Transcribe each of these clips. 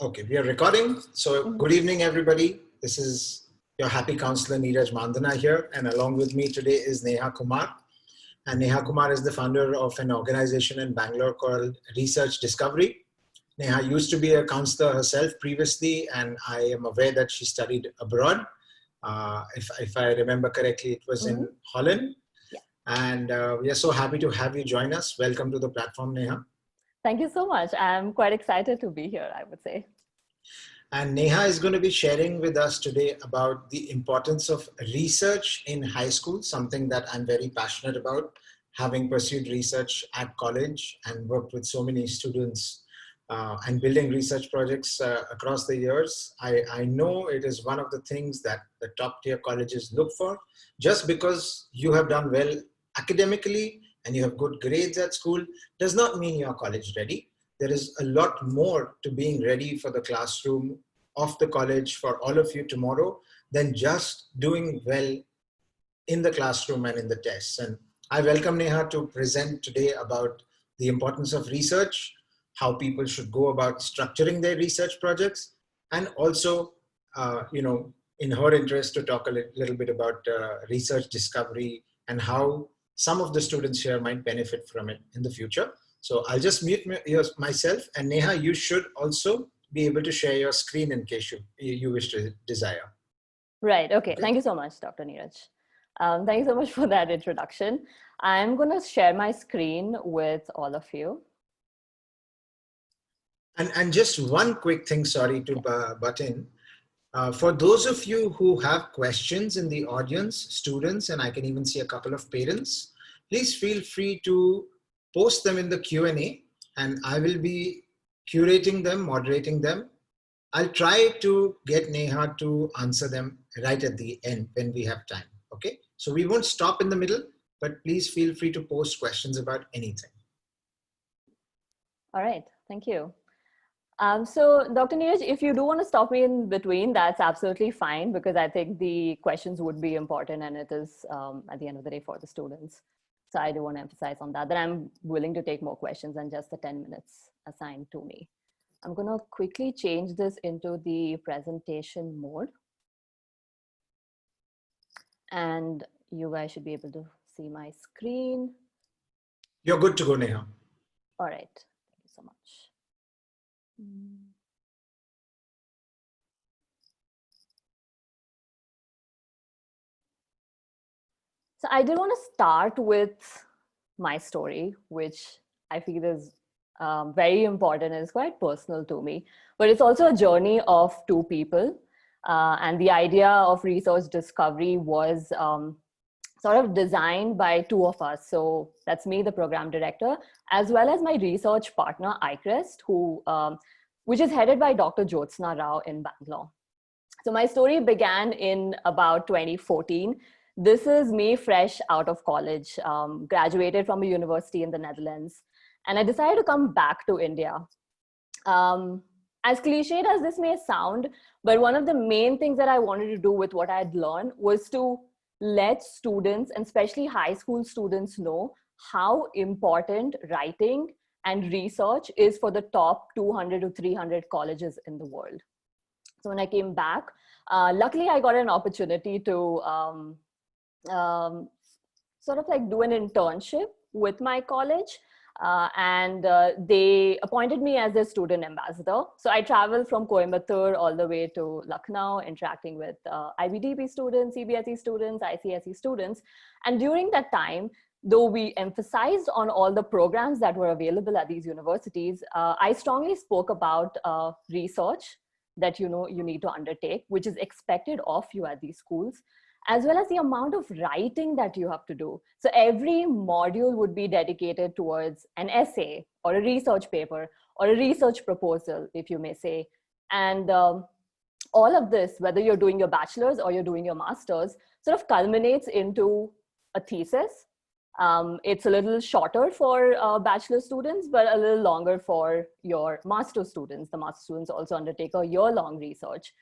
Okay, we are recording. So, Mhm. good evening, everybody. This is your happy counselor Neeraj Mandana here, and along with me today is Neha Kumar. And Neha Kumar is the founder of an organization in Bangalore called Research Discovery. Neha used to be a counselor herself previously, and I am aware that she studied abroad. If I remember correctly, it was in Mhm. Holland. Yeah. And we are so happy to have you join us. Welcome to the platform, Neha. Thank you so much. I'm quite excited to be here, I would say. And Neha is going to be sharing with us today about the importance of research in high school, something that I'm very passionate about, having pursued research at college and worked with so many students and building research projects across the years. I know it is one of the things that the top tier colleges look for. Just because you have done well academically and you have good grades at school does not mean you're college ready. There is a lot more to being ready for the classroom of the college for all of you tomorrow than just doing well in the classroom and in the tests. And I welcome Neha to present today about the importance of research, how people should go about structuring their research projects, and also, in her interest to talk a little bit about research discovery and how some of the students here might benefit from it in the future. So I'll just mute myself, and Neha, you should also be able to share your screen in case you wish to desire. Right. Okay. Okay. Thank you so much, Dr. Neeraj. Thank you so much for that introduction. I'm going to share my screen with all of you. And just one quick thing, sorry to Yeah. butt in. For those of you who have questions in the audience, students, and I can even see a couple of parents, please feel free to post them in the Q&A, and I will be curating them, moderating them. I'll try to get Neha to answer them right at the end when we have time. Okay, so we won't stop in the middle, but please feel free to post questions about anything. All right. Thank you. So, Dr. Neeraj, if you do want to stop me in between, that's absolutely fine because I think the questions would be important and it is at the end of the day for the students. So I do want to emphasize on that I'm willing to take more questions than just the 10 minutes assigned to me. I'm going to quickly change this into the presentation mode. And you guys should be able to see my screen. You're good to go, Neha. All right. Thank you so much. So I did want to start with my story, which I feel is very important and is quite personal to me. But it's also a journey of two people. And the idea of research discovery was sort of designed by two of us. So that's me, the program director, as well as my research partner, iCrest, which is headed by Dr. Jyotsna Rao in Bangalore. So my story began in about 2014. This is me fresh out of college, graduated from a university in the Netherlands, and I decided to come back to India. As cliched as this may sound, but one of the main things that I wanted to do with what I had learned was to let students, and especially high school students, know how important writing and research is for the top 200 to 300 colleges in the world. So when I came back, luckily I got an opportunity to sort of like do an internship with my college. And they appointed me as their student ambassador. So I traveled from Coimbatore all the way to Lucknow, interacting with IBDP students, CBSE students, ICSE students. And during that time, though we emphasized on all the programs that were available at these universities, I strongly spoke about research that you need to undertake, which is expected of you at these schools, as well as the amount of writing that you have to do. So every module would be dedicated towards an essay or a research paper or a research proposal, if you may say. And all of this, whether you're doing your bachelor's or you're doing your master's, sort of culminates into a thesis. It's a little shorter for bachelor students, but a little longer for your master students. The master students also undertake a year-long research.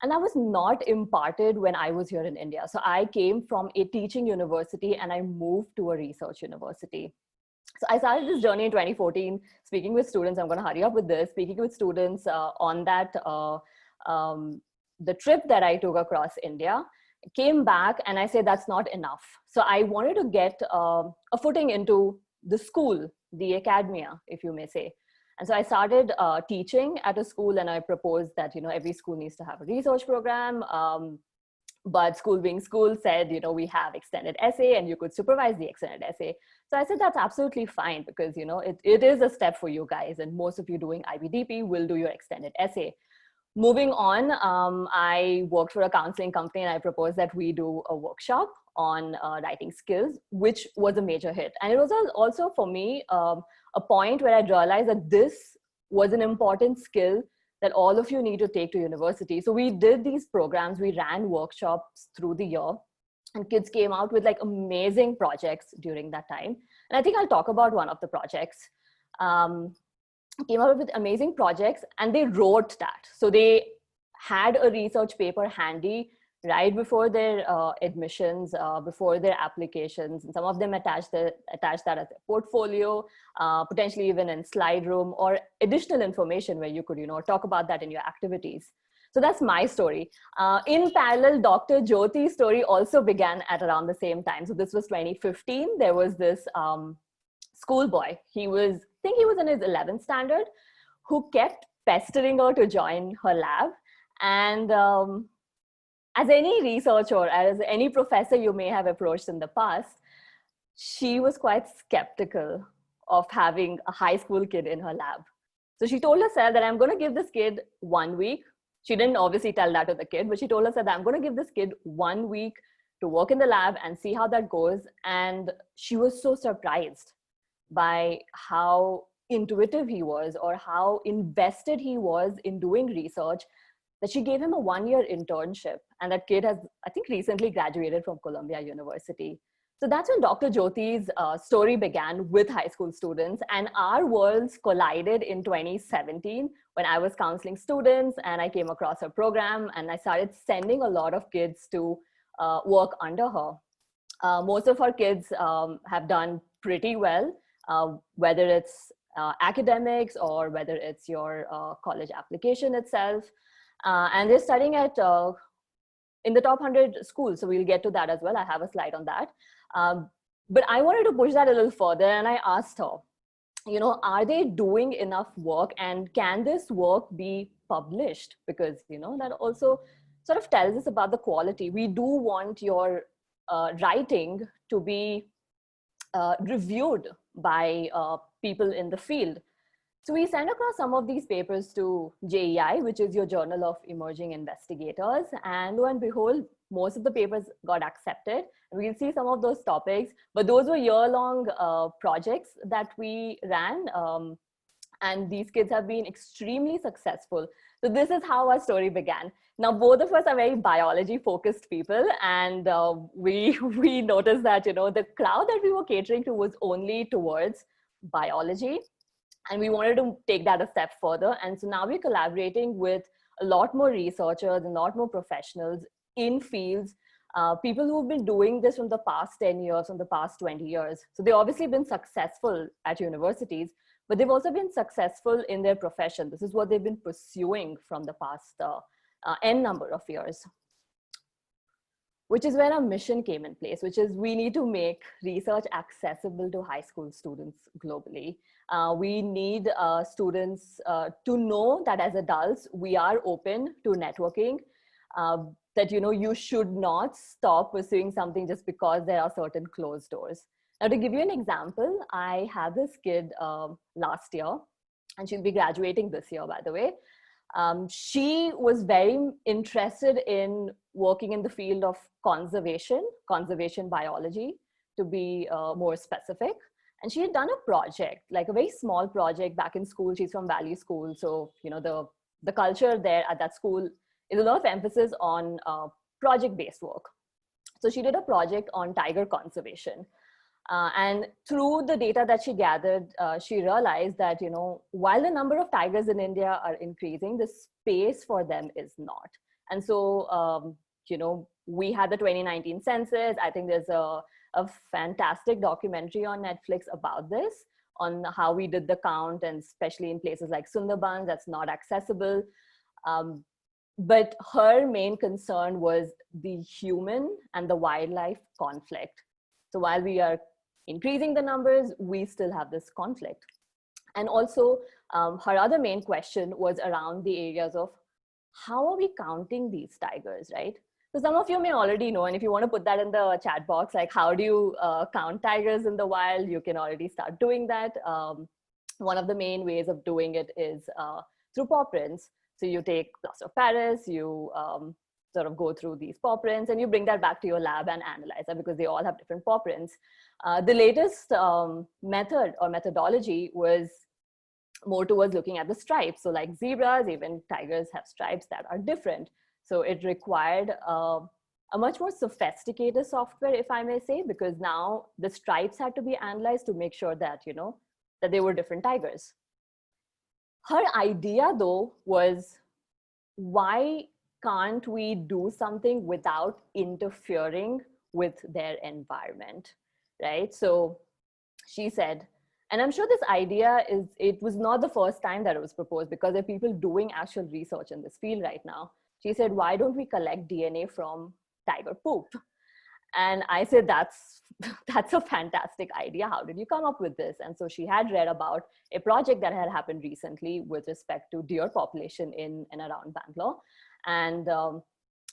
And that was not imparted when I was here in India. So I came from a teaching university and I moved to a research university. So I started this journey in 2014, speaking with students. I'm going to hurry up with this, speaking with students on that, the trip that I took across India, came back and I said, that's not enough. So I wanted to get a footing into the school, the academia, if you may say. And so I started teaching at a school, and I proposed that, every school needs to have a research program. But school being school said, we have extended essay and you could supervise the extended essay. So I said, that's absolutely fine, because, it is a step for you guys, and most of you doing IBDP will do your extended essay. Moving on, I worked for a counseling company, and I proposed that we do a workshop on writing skills, which was a major hit. And it was also for me a point where I realized that this was an important skill that all of you need to take to university. So we did these programs, we ran workshops through the year, and kids came out with like amazing projects during that time. And I think I'll talk about one of the projects. Came out with amazing projects, and they wrote that. So they had a research paper handy right before their admissions, before their applications, and some of them attached that as their portfolio, potentially even in slide room, or additional information where you could talk about that in your activities. So that's my story. In parallel, Dr. Jyoti's story also began at around the same time. So this was 2015. There was this schoolboy. I think he was in his 11th standard, who kept pestering her to join her lab. And as any researcher, as any professor you may have approached in the past, she was quite skeptical of having a high school kid in her lab. So she told herself that I'm going to give this kid 1 week. She didn't obviously tell that to the kid, but she told herself that I'm going to give this kid 1 week to work in the lab and see how that goes. And she was so surprised by how intuitive he was, or how invested he was in doing research, that she gave him a 1-year internship. And that kid has, I think, recently graduated from Columbia University. So that's when Dr. Jyoti's story began with high school students, and our worlds collided in 2017 when I was counseling students and I came across her program, and I started sending a lot of kids to work under her. Most of her kids have done pretty well, whether it's academics or whether it's your college application itself. And they're studying at in the top 100 schools. So we'll get to that as well. I have a slide on that. But I wanted to push that a little further, and I asked her, are they doing enough work, and can this work be published? Because, that also sort of tells us about the quality. We do want your writing to be reviewed by people in the field. So we sent across some of these papers to JEI, which is your Journal of Emerging Investigators. And lo and behold, most of the papers got accepted. We'll see some of those topics, but those were year-long projects that we ran. And these kids have been extremely successful. So this is how our story began. Now, both of us are very biology-focused people, and we noticed that, the crowd that we were catering to was only towards biology. And we wanted to take that a step further. And so now we're collaborating with a lot more researchers and a lot more professionals in fields, people who've been doing this from the past 10 years, from the past 20 years. So they've obviously been successful at universities, but they've also been successful in their profession. This is what they've been pursuing from the past N number of years. Which is where our mission came in place, which is we need to make research accessible to high school students globally. We need students to know that as adults, we are open to networking, that, you should not stop pursuing something just because there are certain closed doors. Now, to give you an example, I had this kid last year, and she'll be graduating this year, by the way. She was very interested in working in the field of conservation biology, to be more specific. And she had done a project, like a very small project back in school. She's from Valley School. So, the culture there at that school is a lot of emphasis on project-based work. So she did a project on tiger conservation. And through the data that she gathered, she realized that, while the number of tigers in India are increasing, the space for them is not. And so, we had the 2019 census. I think there's a a fantastic documentary on Netflix about this, on how we did the count, and especially in places like Sundarbans, that's not accessible. But her main concern was the human and the wildlife conflict. So while we are increasing the numbers, we still have this conflict. And also, her other main question was around the areas of how are we counting these tigers, right? So some of you may already know, and if you want to put that in the chat box, like how do you count tigers in the wild, you can already start doing that. One of the main ways of doing it is through paw prints. So you take plaster of Paris, you sort of go through these paw prints, and you bring that back to your lab and analyze that, because they all have different paw prints. The latest method or methodology was more towards looking at the stripes. So like zebras, even tigers have stripes that are different. So it required a much more sophisticated software, if I may say, because now the stripes had to be analyzed to make sure that, you know, that they were different tigers. Her idea though was, why can't we do something without interfering with their environment, right? So she said, and I'm sure this idea it was not the first time that it was proposed, because there are people doing actual research in this field right now. She said, why don't we collect DNA from tiger poop? And I said, that's a fantastic idea. How did you come up with this? And so she had read about a project that had happened recently with respect to deer population in and around Bangalore. And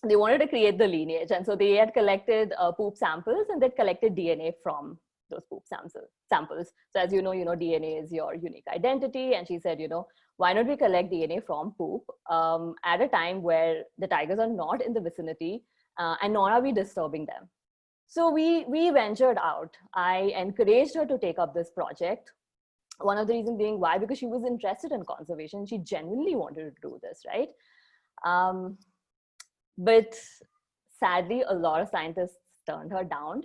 they wanted to create the lineage. And so they had collected poop samples, and they collected DNA from those poop samples. So as you know, DNA is your unique identity. And she said, why not we collect DNA from poop at a time where the tigers are not in the vicinity, and nor are we disturbing them. So we ventured out. I encouraged her to take up this project. One of the reasons being why, because she was interested in conservation. She genuinely wanted to do this, right? But sadly, a lot of scientists turned her down.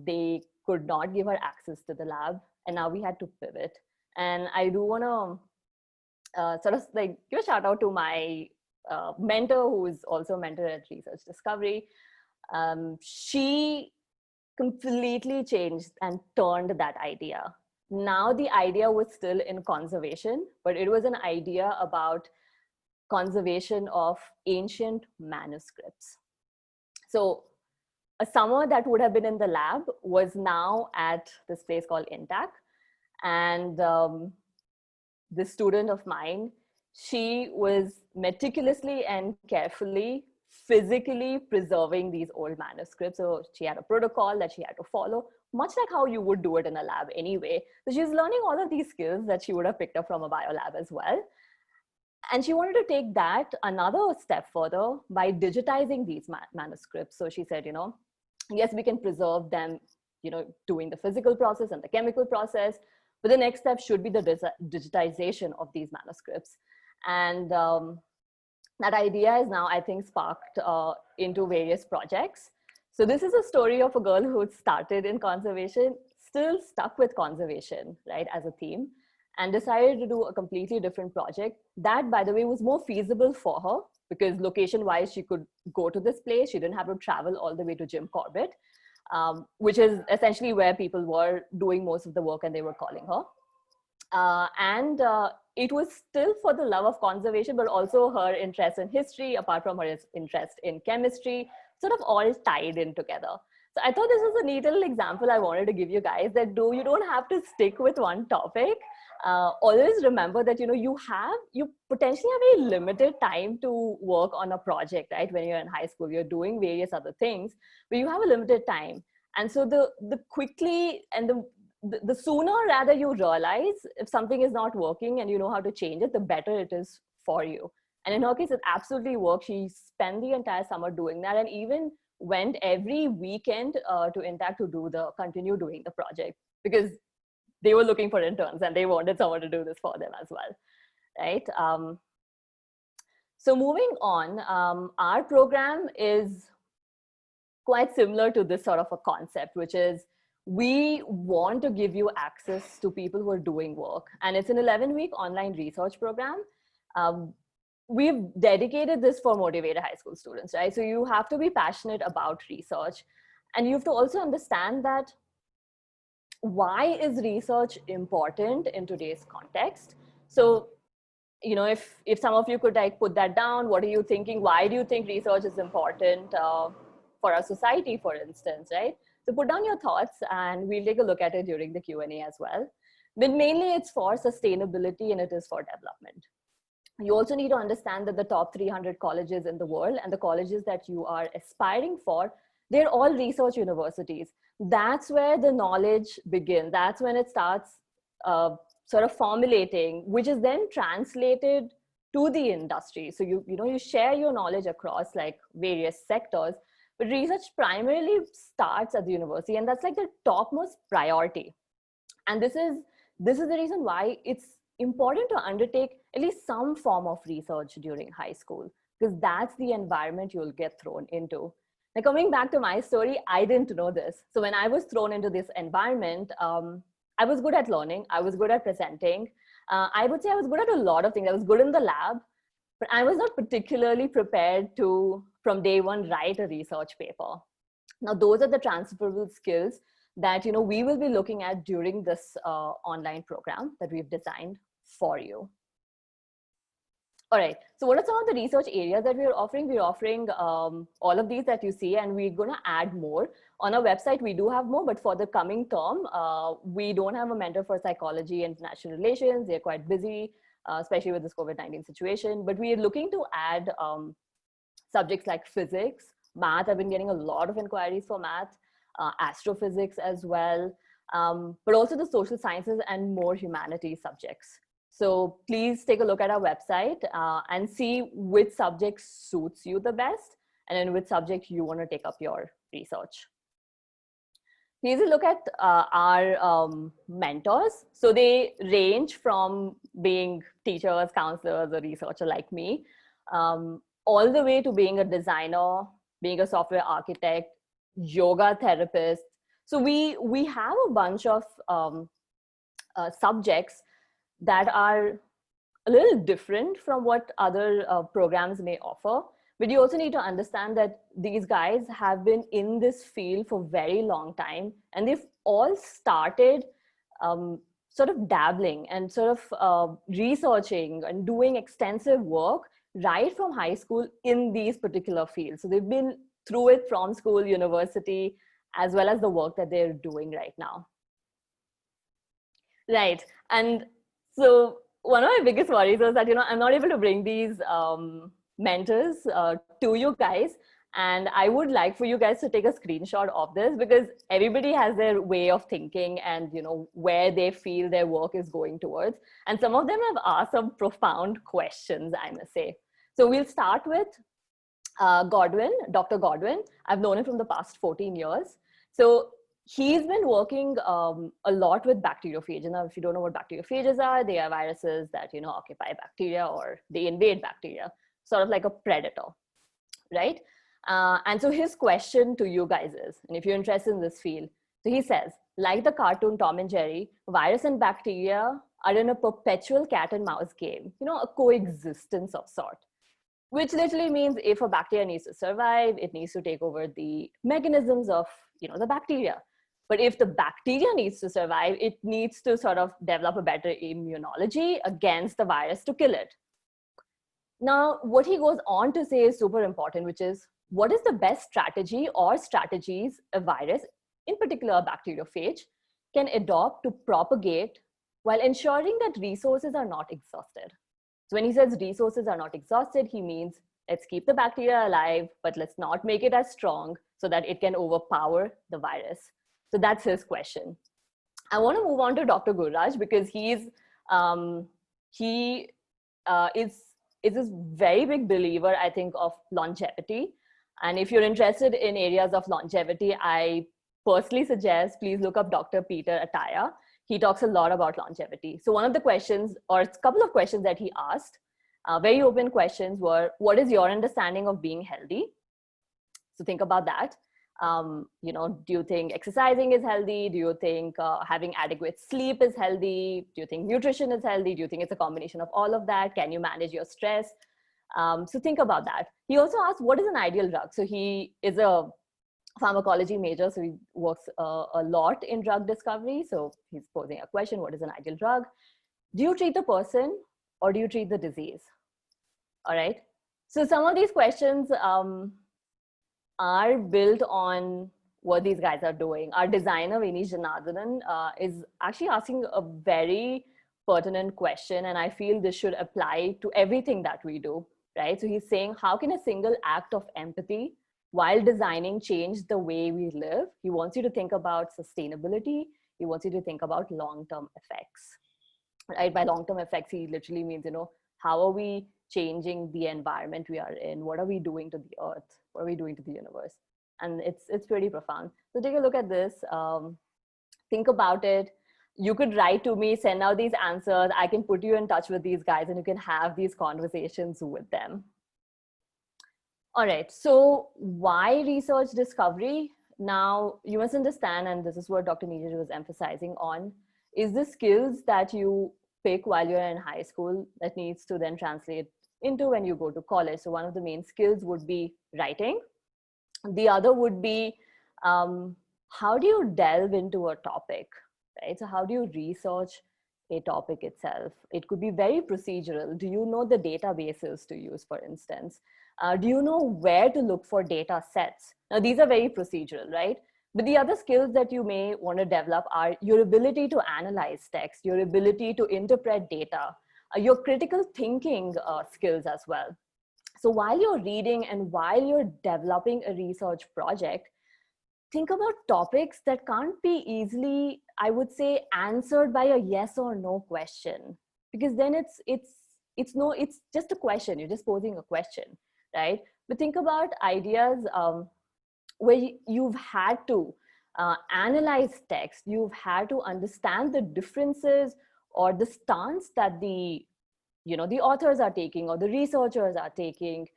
They could not give her access to the lab, and now we had to pivot. And I do want to sort of like give a shout out to my mentor, who is also a mentor at Research Discovery. She completely changed and turned that idea. Now the idea was still in conservation, but it was an idea about conservation of ancient manuscripts. So a summer that would have been in the lab was now at this place called INTAC. And this student of mine, she was meticulously and carefully physically preserving these old manuscripts. So she had a protocol that she had to follow, much like how you would do it in a lab anyway. So she's learning all of these skills that she would have picked up from a biolab as well. And she wanted to take that another step further by digitizing these manuscripts. So she said, yes, we can preserve them, doing the physical process and the chemical process, but the next step should be the digitization of these manuscripts. And that idea is now, I think, sparked into various projects. So this is a story of a girl who started in conservation, still stuck with conservation, right, as a theme, and decided to do a completely different project. That, by the way, was more feasible for her, because location-wise, she could go to this place. She didn't have to travel all the way to Jim Corbett, which is essentially where people were doing most of the work, and they were calling her. And it was still for the love of conservation, but also her interest in history, apart from her interest in chemistry, sort of all tied in together. So I thought this was a neat little example I wanted to give you guys, that you don't have to stick with one topic. Always remember that, you potentially have a limited time to work on a project, right? When you're in high school, you're doing various other things, but you have a limited time. And so the quickly and the sooner rather you realize if something is not working and you know how to change it, the better it is for you. And in her case, it absolutely worked. She spent the entire summer doing that, and even went every weekend to INTAC to continue doing the project, because they were looking for interns and they wanted someone to do this for them as well, right? So moving on, our program is quite similar to this sort of a concept, which is we want to give you access to people who are doing work. And it's an 11-week online research program. We've dedicated this for motivated high school students, right? So you have to be passionate about research. And you have to also understand that why is research important in today's context? So, if some of you could like put that down, what are you thinking? Why do you think research is important for our society, for instance, right? So put down your thoughts and we'll take a look at it during the Q&A as well. But mainly it's for sustainability and it is for development. You also need to understand that the top 300 colleges in the world and the colleges that you are aspiring for, they're all research universities. That's where the knowledge begins. That's when it starts sort of formulating, which is then translated to the industry. So you share your knowledge across like various sectors, but research primarily starts at the university, and that's like the topmost priority. And this is the reason why it's important to undertake at least some form of research during high school, because that's the environment you'll get thrown into. Now, coming back to my story, I didn't know this. So when I was thrown into this environment, I was good at learning. I was good at presenting. I would say I was good at a lot of things. I was good in the lab, but I was not particularly prepared to, from day one, write a research paper. Now, those are the transferable skills that we will be looking at during this online program that we've designed for you. All right, so what are some of the research areas that we're offering? We're offering all of these that you see, and we're going to add more. On our website, we do have more, but for the coming term, we don't have a mentor for psychology and international relations. They're quite busy, especially with this COVID-19 situation. But we are looking to add subjects like physics, math. I've been getting a lot of inquiries for math, astrophysics as well, but also the social sciences and more humanities subjects. So please take a look at our website and see which subject suits you the best and in which subject you want to take up your research. Here's a look at our mentors. So they range from being teachers, counselors, a researcher like me, all the way to being a designer, being a software architect, yoga therapist. So we have a bunch of subjects that are a little different from what other programs may offer. But you also need to understand that these guys have been in this field for a very long time, and they've all started sort of dabbling and sort of researching and doing extensive work right from high school in these particular fields. So they've been through it from school, university, as well as the work that they're doing right now. Right, and so one of my biggest worries was that, I'm not able to bring these mentors to you guys. And I would like for you guys to take a screenshot of this, because everybody has their way of thinking and, where they feel their work is going towards. And some of them have asked some profound questions, I must say. So we'll start with Godwin, Dr. Godwin. I've known him from the past 14 years. So he's been working a lot with bacteriophages. Now, if you don't know what bacteriophages are, they are viruses that, occupy bacteria, or they invade bacteria, sort of like a predator, right? And so his question to you guys is, and if you're interested in this field, so he says, like the cartoon Tom and Jerry, virus and bacteria are in a perpetual cat and mouse game, a coexistence of sort, which literally means if a bacteria needs to survive, it needs to take over the mechanisms of, the bacteria. But if the bacteria needs to survive, it needs to sort of develop a better immunology against the virus to kill it. Now, what he goes on to say is super important, which is, what is the best strategy or strategies a virus, in particular a bacteriophage, can adopt to propagate while ensuring that resources are not exhausted? So when he says resources are not exhausted, he means let's keep the bacteria alive, but let's not make it as strong so that it can overpower the virus. So that's his question. I want to move on to Dr. Gurraj, because he is this very big believer, I think, of longevity. And if you're interested in areas of longevity, I personally suggest please look up Dr. Peter Attia. He talks a lot about longevity. So one of the questions, or a couple of questions that he asked, very open questions, were, what is your understanding of being healthy? So think about that. Do you think exercising is healthy? Do you think having adequate sleep is healthy? Do you think nutrition is healthy? Do you think it's a combination of all of that? Can you manage your stress? So think about that. He also asked, what is an ideal drug? So he is a pharmacology major, so he works a lot in drug discovery. So he's posing a question: what is an ideal drug? Do you treat the person or do you treat the disease? All right. So some of these questions are built on what these guys are doing. Our designer, Vinesh Janardhanan, is actually asking a very pertinent question, and I feel this should apply to everything that we do, right? So he's saying, how can a single act of empathy while designing change the way we live? He wants you to think about sustainability. He wants you to think about long-term effects, right? By long-term effects, he literally means, how are we changing the environment we are in? What are we doing to the earth? What are we doing to the universe? And it's pretty profound. So take a look at this. Think about it. You could write to me, send out these answers. I can put you in touch with these guys and you can have these conversations with them. All right, so why research discovery? Now, you must understand, and this is what Dr. Neeraj was emphasizing on, is the skills that you pick while you're in high school that needs to then translate into when you go to college. So one of the main skills would be writing. The other would be, how do you delve into a topic, right? So how do you research a topic itself? It could be very procedural. Do you know the databases to use, for instance? Do you know where to look for data sets? Now, these are very procedural, right? But the other skills that you may want to develop are your ability to analyze text, your ability to interpret data, your critical thinking skills as well. So while you're reading and while you're developing a research project, think about topics that can't be easily, I would say, answered by a yes or no question, because then it's just a question. You're just posing a question, right? But think about ideas where you've had to analyze text, you've had to understand the differences or the stance that the authors are taking or the researchers are taking.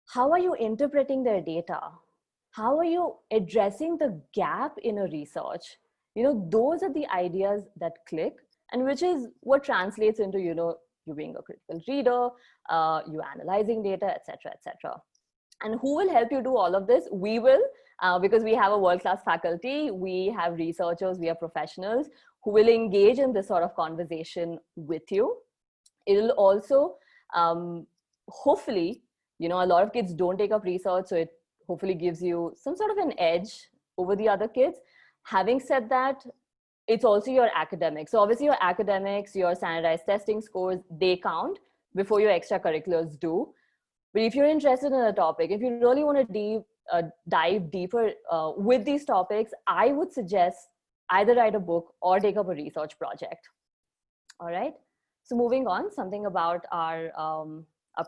How are you interpreting their data? How are you addressing the gap in a research? Those are the ideas that click, and which is what translates into, you being a critical reader, you analyzing data, etc., etc. And who will help you do all of this? We will, because we have a world-class faculty, we have researchers, we have professionals who will engage in this sort of conversation with you. It'll also, hopefully, a lot of kids don't take up research, so it hopefully gives you some sort of an edge over the other kids. Having said that, it's also your academics. So obviously your academics, your standardized testing scores, they count before your extracurriculars do. But if you're interested in a topic, if you really want to dive deeper with these topics, I would suggest either write a book or take up a research project. All right. So moving on, something about our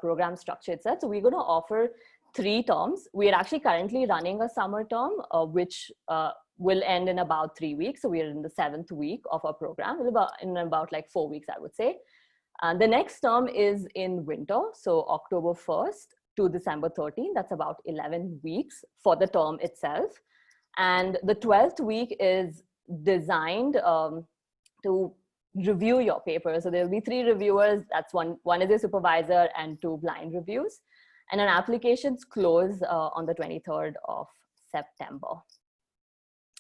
program structure itself. So we're going to offer 3 terms. We are actually currently running a summer term, which will end in about 3 weeks. So we are in the 7th week of our program, in about like 4 weeks, I would say. The next term is in winter, so October 1st to December 13th. That's about 11 weeks for the term itself. And the 12th week is designed to review your paper. So there'll be 3 reviewers. That's one is a supervisor and 2 blind reviews. And an applications close on the 23rd of September.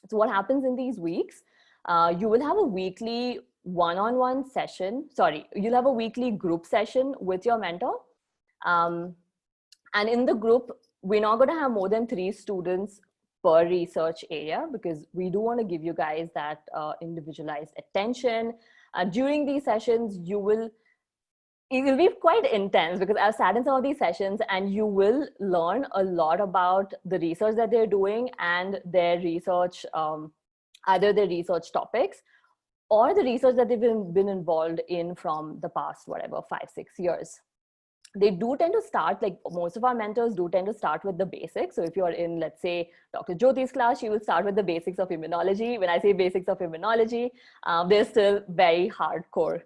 So what happens in these weeks? You will have a weekly one-on-one session. You'll have a weekly group session with your mentor. And in the group, we're not going to have more than 3 students per research area, because we do want to give you guys that individualized attention. During these sessions, it will be quite intense, because I've sat in some of these sessions and you will learn a lot about the research that they're doing and their research, either their research topics or the research that they've been involved in from the past, 5-6 years. They do tend to start, like most of our mentors do tend to start with the basics. So if you're in, let's say, Dr. Jyoti's class, she will start with the basics of immunology. When I say basics of immunology, they're still very hardcore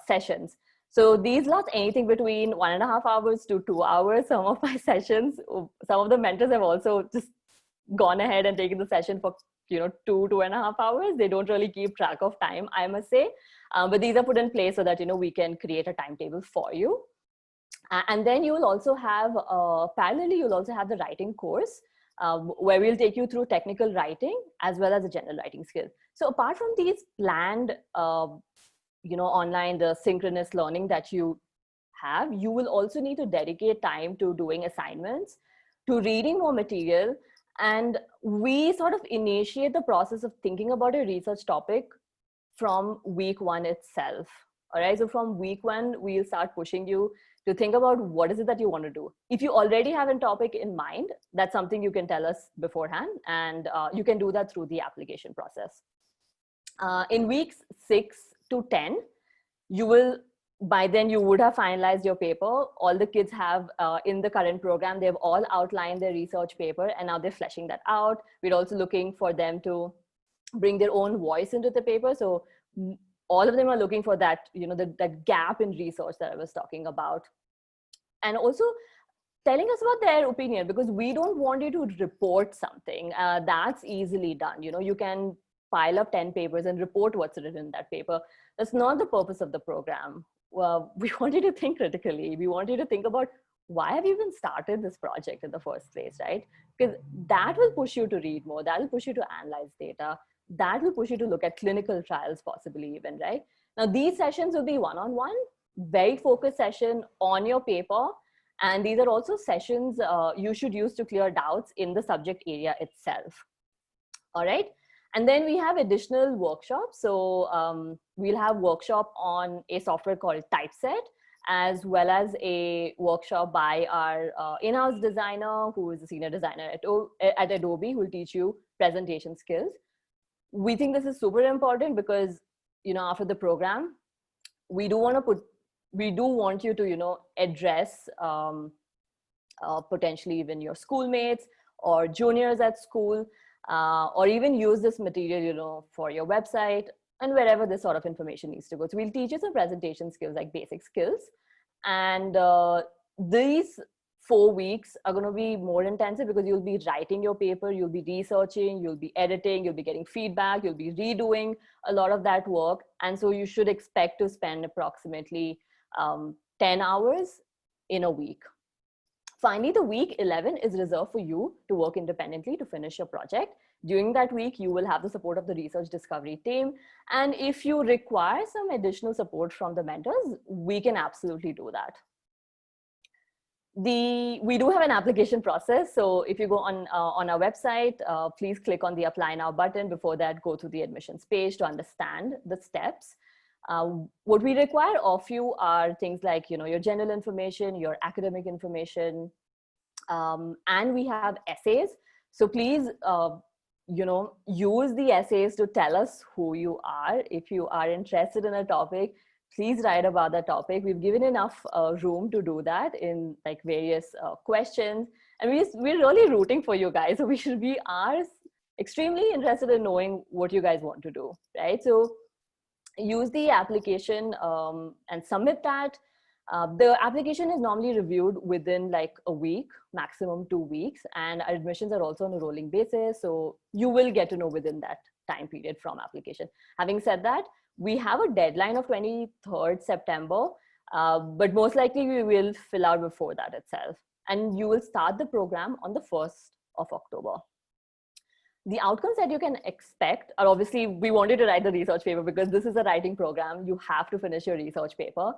sessions. So these last anything between 1.5 hours to 2 hours. Some of my sessions, some of the mentors have also just gone ahead and taken the session for 2.5 hours. They don't really keep track of time, I must say. But these are put in place so that we can create a timetable for you. And then you will also have, parallelly, you'll also have the writing course. where we'll take you through technical writing as well as the general writing skill. So apart from these planned, online, the synchronous learning that you have, you will also need to dedicate time to doing assignments, to reading more material. And we sort of initiate the process of thinking about a research topic from week one itself. All right. So from week one, we'll start pushing you to think about what is it that you want to do. If you already have a topic in mind, that's something you can tell us beforehand, and you can do that through the application process. In weeks 6 to 10, by then you would have finalized your paper. All the kids have in the current program, they've all outlined their research paper, and now they're fleshing that out. We're also looking for them to bring their own voice into the paper. So all of them are looking for that, that gap in research that I was talking about. And also telling us about their opinion, because we don't want you to report something. That's easily done. You can pile up 10 papers and report what's written in that paper. That's not the purpose of the program. Well, we want you to think critically. We want you to think about, why have you even started this project in the first place, right? Because that will push you to read more. That will push you to analyze data. That will push you to look at clinical trials, possibly even, right? Now, these sessions will be one-on-one, very focused session on your paper. And these are also sessions you should use to clear doubts in the subject area itself. All right. And then we have additional workshops. So we'll have workshop on a software called Typeset, as well as a workshop by our in-house designer, who is a senior designer at Adobe, who will teach you presentation skills. We think this is super important because, after the program, we do want you to, address potentially even your schoolmates or juniors at school, or even use this material, for your website and wherever this sort of information needs to go. So we'll teach you some presentation skills, like basic skills. And these 4 weeks are going to be more intensive because you'll be writing your paper, you'll be researching, you'll be editing, you'll be getting feedback, you'll be redoing a lot of that work. And so you should expect to spend approximately 10 hours in a week. Finally, the week 11 is reserved for you to work independently to finish your project. During that week, you will have the support of the research discovery team. And if you require some additional support from the mentors, we can absolutely do that. We do have an application process. So if you go on our website, please click on the Apply Now button. Before that, go to the admissions page to understand the steps. What we require of you are things like, your general information, your academic information, and we have essays. So please, use the essays to tell us who you are. If you are interested in a topic, please write about that topic. We've given enough room to do that in like various questions. And we're really rooting for you guys. So we are extremely interested in knowing what you guys want to do, right? So use the application and submit that. The application is normally reviewed within like a week, maximum 2 weeks. And our admissions are also on a rolling basis. So you will get to know within that time period from application. Having said that, we have a deadline of 23rd September, but most likely we will fill out before that itself. And you will start the program on the 1st of October. The outcomes that you can expect are, obviously, we wanted to write the research paper because this is a writing program. You have to finish your research paper.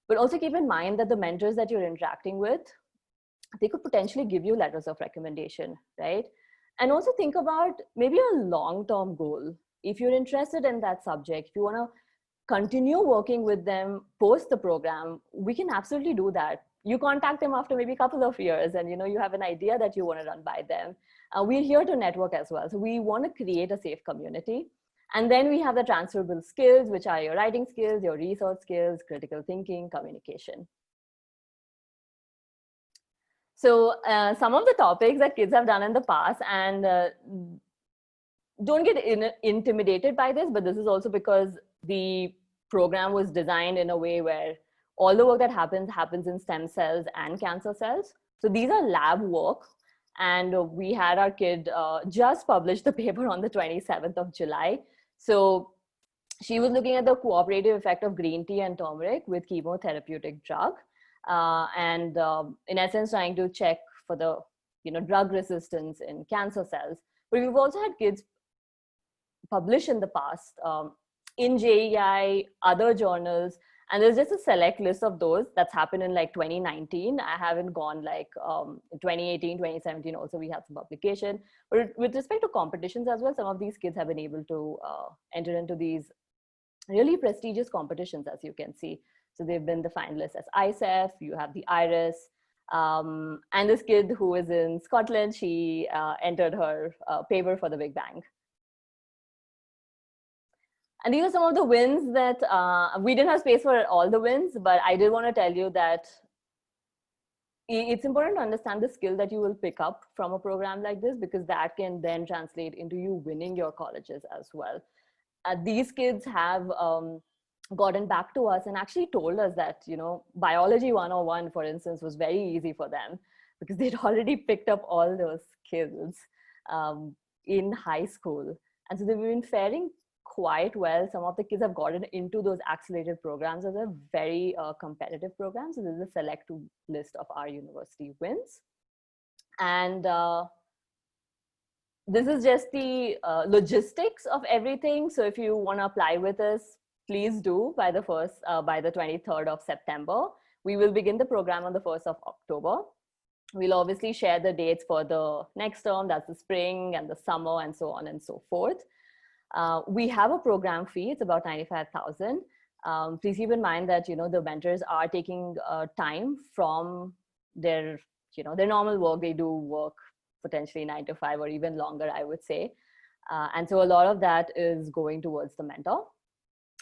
But also keep in mind that the mentors that you're interacting with, they could potentially give you letters of recommendation, right? And also think about maybe a long-term goal. If you're interested in that subject, if you want to continue working with them post the program, we can absolutely do that. You contact them after maybe a couple of years and you have an idea that you want to run by them. We're here to network as well. So we want to create a safe community. And then we have the transferable skills, which are your writing skills, your research skills, critical thinking, communication. So some of the topics that kids have done in the past, and don't get intimidated by this, but this is also because the program was designed in a way where all the work that happens in stem cells and cancer cells. So these are lab work. And we had our kid just publish the paper on the 27th of July. So she was looking at the cooperative effect of green tea and turmeric with chemotherapeutic drug. In essence, trying to check for the drug resistance in cancer cells. But we've also had kids publish in the past in JEI, other journals, and there's just a select list of those that's happened in like 2019. I haven't gone like in 2018, 2017 also we had some publication. But with respect to competitions as well, some of these kids have been able to enter into these really prestigious competitions, as you can see. So they've been the finalists as ISEF, you have the IRIS, and this kid who is in Scotland, she entered her paper for the Big Bang. And these are some of the wins that we didn't have space for all the wins, but I did want to tell you that it's important to understand the skill that you will pick up from a program like this, because that can then translate into you winning your colleges as well. These kids have gotten back to us and actually told us that, Biology 101, for instance, was very easy for them because they'd already picked up all those skills in high school. And so they've been faring quite well. Some of the kids have gotten into those accelerated programs as a very competitive program. So this is a select list of our university wins. And this is just the logistics of everything. So if you want to apply with us, please do by the 23rd of September. We will begin the program on the 1st of October. We'll obviously share the dates for the next term, that's the spring and the summer and so on and so forth. We have a program fee, it's about 95,000. Please keep in mind that, the mentors are taking time from their normal work. They do work potentially 9 to 5 or even longer, I would say. And so a lot of that is going towards the mentor.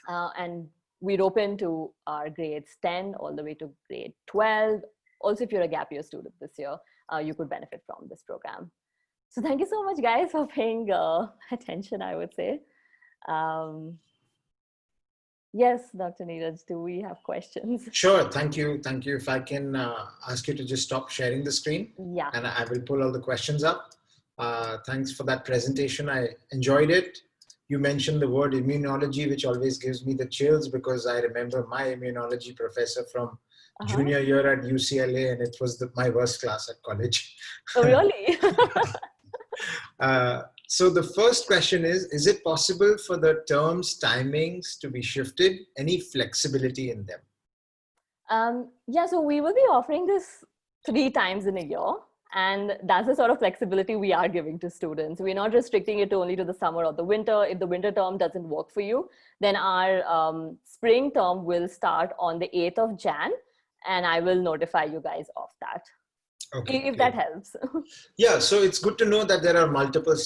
And we're open to our grades 10 all the way to grade 12. Also, if you're a gap year student this year, you could benefit from this program. So thank you so much, guys, for paying attention, I would say. Yes, Dr. Neeraj, do we have questions? Sure, thank you. Thank you. If I can ask you to just stop sharing the screen. Yeah. And I will pull all the questions up. Thanks for that presentation. I enjoyed it. You mentioned the word immunology, which always gives me the chills because I remember my immunology professor from junior year at UCLA, and it was my worst class at college. Oh, really? So the first question is it possible for the terms timings to be shifted? Any flexibility in them? Yeah, so we will be offering this 3 times in a year. And that's the sort of flexibility we are giving to students. We're not restricting it only to the summer or the winter. If the winter term doesn't work for you, then our spring term will start on the 8th of Jan. And I will notify you guys of that. Okay, if that helps. Yeah, so it's good to know that there are multiple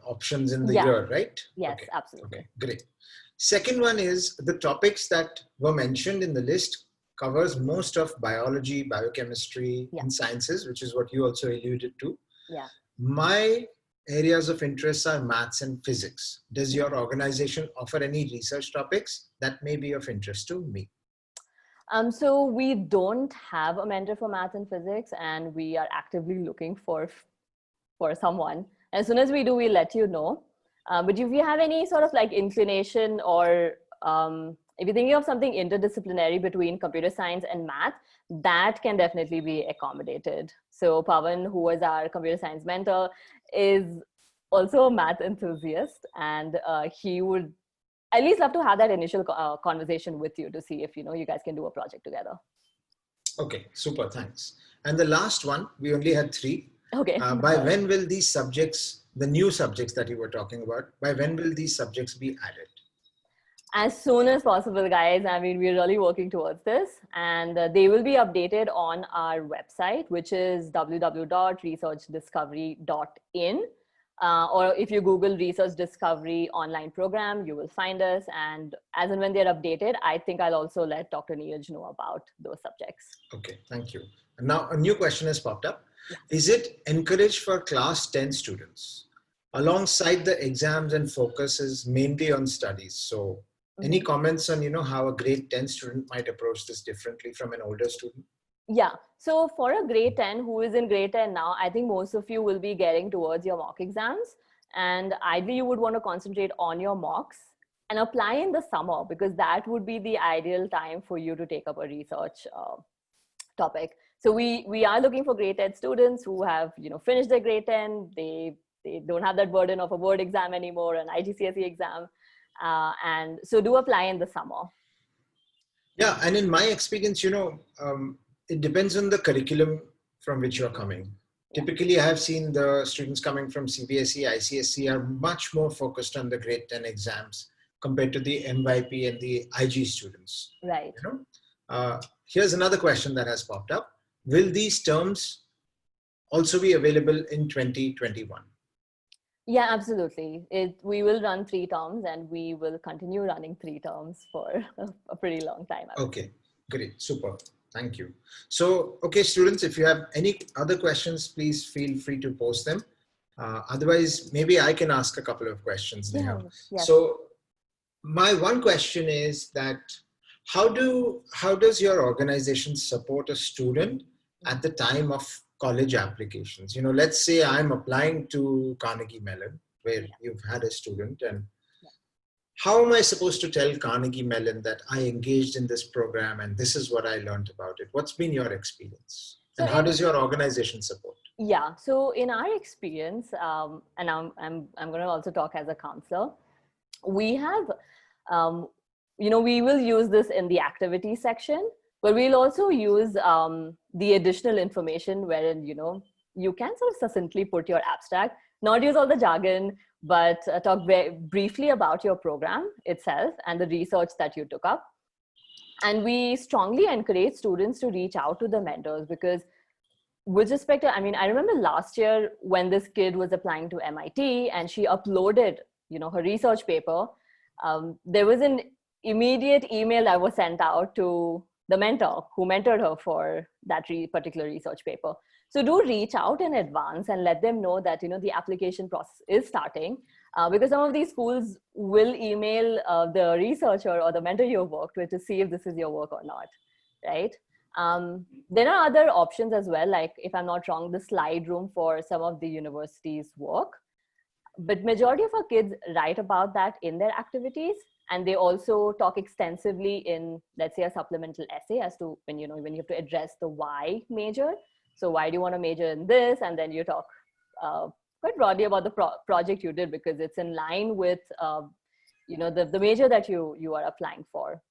options in the year, right? Yes, okay. Absolutely. Okay, great. Second one is the topics that were mentioned in the list covers most of biology, biochemistry, and sciences, which is what you also alluded to. Yeah. My areas of interest are maths and physics. Does your organization offer any research topics that may be of interest to me? So we don't have a mentor for math and physics, and we are actively looking for someone. As soon as we do, we'll let you know. But if you have any sort of like inclination or if you're thinking of something interdisciplinary between computer science and math, that can definitely be accommodated. So Pawan, who was our computer science mentor, is also a math enthusiast, and he would at least love to have that initial conversation with you to see if you guys can do a project together. Okay, super, thanks. And the last one, we only had 3. Okay. By when will these subjects, the new subjects that you were talking about, by when will these subjects be added? As soon as possible, guys. I mean, we're really working towards this, and they will be updated on our website, which is www.researchdiscovery.in. Or if you Google Research Discovery online program, you will find us. And as and when they're updated, I think I'll also let Dr. Neeraj know about those subjects. Okay, thank you. And now a new question has popped up. Yes. Is it encouraged for class 10 students? Alongside the exams and focus is mainly on studies. So any comments on, how a grade 10 student might approach this differently from an older student? Yeah. So for a grade 10 who is in grade 10 now, I think most of you will be getting towards your mock exams. And ideally, you would want to concentrate on your mocks and apply in the summer, because that would be the ideal time for you to take up a research topic. So we are looking for grade 10 students who have, finished their grade 10. They don't have that burden of a board exam anymore, an IGCSE exam. And so do apply in the summer. Yeah, and in my experience, it depends on the curriculum from which you're coming. Yeah. Typically, I have seen the students coming from CBSE, ICSE are much more focused on the grade 10 exams compared to the MYP and the IG students. Right. Here's another question that has popped up. Will these terms also be available in 2021? Yeah, absolutely. We will run 3 terms and we will continue running 3 terms for a pretty long time. Okay, great. Super. Thank you. So, okay, students, if you have any other questions, please feel free to post them. Otherwise, maybe I can ask a couple of questions now. Yeah. So my one question is that how does your organization support a student at the time of college applications? Let's say I'm applying to Carnegie Mellon, where you've had a student, and how am I supposed to tell Carnegie Mellon that I engaged in this program and this is what I learned about it? What's been your experience? And how does your organization support? Yeah, so in our experience, and I'm going to also talk as a counselor, we have, we will use this in the activity section, but we'll also use the additional information wherein, you can sort of succinctly put your abstract, not use all the jargon, but talk very briefly about your program itself and the research that you took up. And we strongly encourage students to reach out to the mentors because with respect to, I remember last year when this kid was applying to MIT and she uploaded, her research paper, there was an immediate email that was sent out to the mentor who mentored her for that particular research paper. So do reach out in advance and let them know that, the application process is starting because some of these schools will email the researcher or the mentor you've worked with to see if this is your work or not, right? There are other options as well, like if I'm not wrong, the slide room for some of the universities' work. But majority of our kids write about that in their activities. And they also talk extensively in, let's say, a supplemental essay as to when you have to address the why major. So why do you want to major in this? And then you talk quite broadly about the project you did because it's in line with, the major that you are applying for.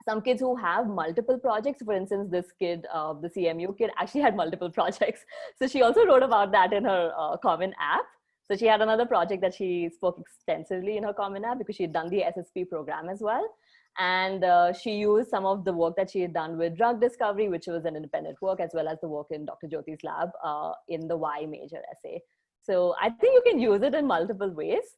Some kids who have multiple projects, for instance, this kid, the CMU kid actually had multiple projects. So she also wrote about that in her Common App. So she had another project that she spoke extensively in her Common App because she had done the SSP program as well. And she used some of the work that she had done with drug discovery, which was an independent work, as well as the work in Dr. Jyoti's lab in the Y major essay. So I think you can use it in multiple ways,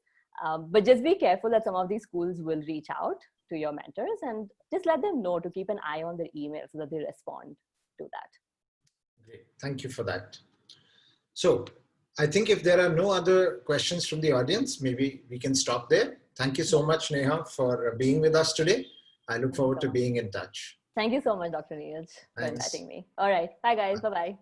but just be careful that some of these schools will reach out to your mentors and just let them know to keep an eye on their email so that they respond to that. Great. Thank you for that. So I think if there are no other questions from the audience, maybe we can stop there. Thank you so much, Neha, for being with us today. I look forward to being in touch. Thank you so much, Dr. Neeraj, for inviting me. All right. Bye, guys. Bye-bye.